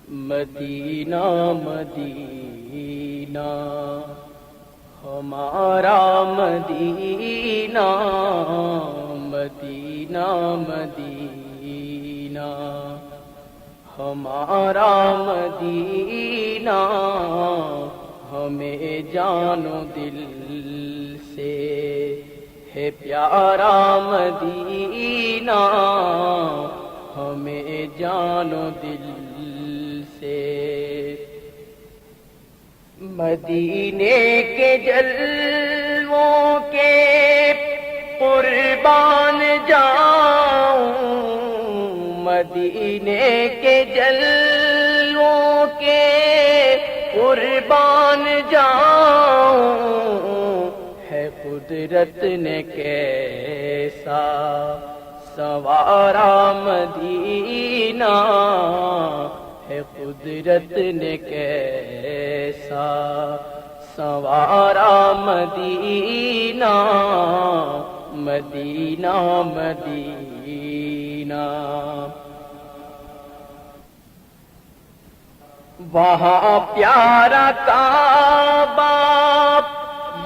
مدینہ مدینہ ہمارا مدینہ، مدینہ مدینہ ہمارا مدینہ، ہمیں جان و دل سے ہے پیارا مدینہ، ہمیں جان و دل سے۔ مدینے کے جلووں کے قربان جاؤں، مدینے کے جلووں کے قربان جاؤں، ہے قدرت نے کیسا سنوارا مدینہ، ہے قدرت نے کیسا سنوارا مدینہ، مدینہ مدینہ۔ وہاں پیارا کعبہ،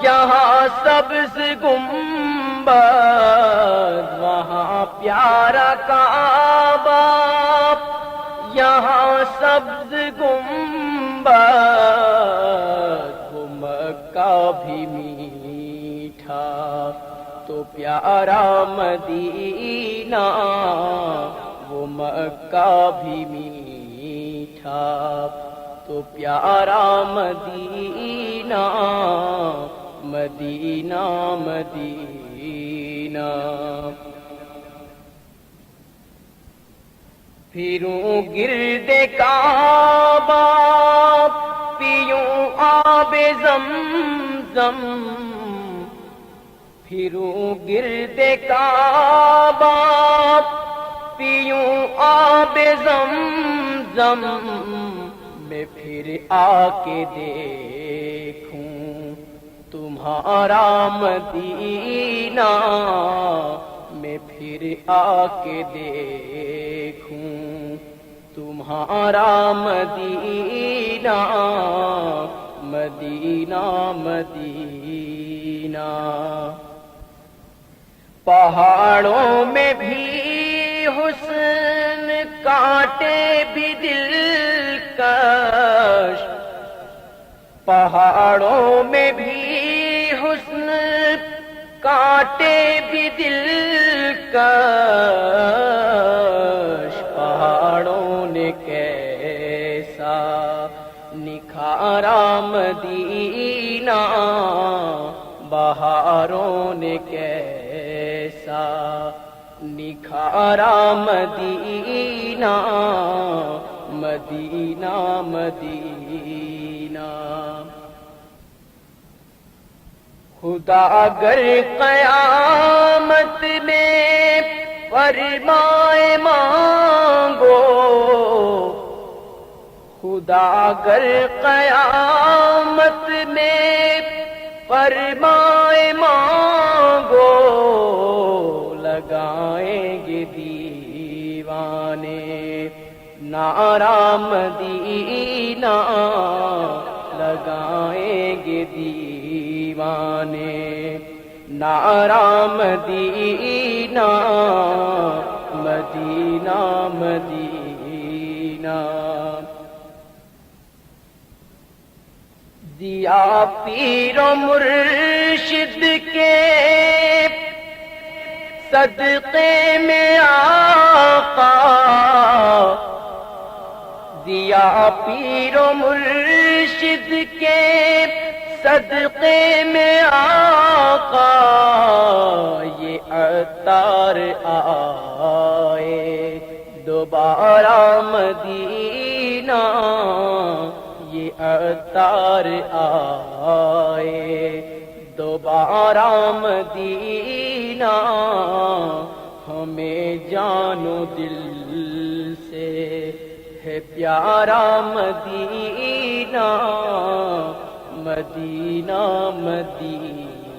یہاں سبز گنبد، وہاں پیارا کعبہ، یہاں سبز گنبد، وہ مکہ بھی میٹھا تو پیارا مدینہ، وہ مکہ بھی میٹھا تو پیارا مدینہ، مدینہ مدینہ۔ پھروں گرد کعبہ، پیوں آب زمزم، پھروں گرد کعبہ، پیوں آب زمزم، میں پھر آ کے دیکھوں تمہارا مدینہ، میں پھر آ کے دیکھوں تمہارا مدینہ، مدینہ مدینہ۔ پہاڑوں میں بھی حسن، کانٹے بھی دلکش، پہاڑوں میں بھی حسن، کانٹے بھی دلکش، پہاڑوں نے کیسا نکھارا مدینہ، بہاروں نے کیسا نکھارا مدینہ، مدینہ مدینہ۔ خدا اگر قیامت میں فرمائے مانگو، خدا اگر قیامت میں فرمائے مانگو، لگائیں گے دیوانے نعرہ مدینہ، لگائیں گے دیوانے نعرہ مدینہ، مدینہ مدینہ۔ دیا پیر و مرشد کے صدقے میں آقا، دیا پیر و مرشد کے صدقے میں آقا، یہ عطار آئے دوبارہ مدینہ، یہ عطار آئے دوبارہ مدینہ، ہمیں جان و دل سے ہے پیارا مدینہ، مدینہ مدینہ۔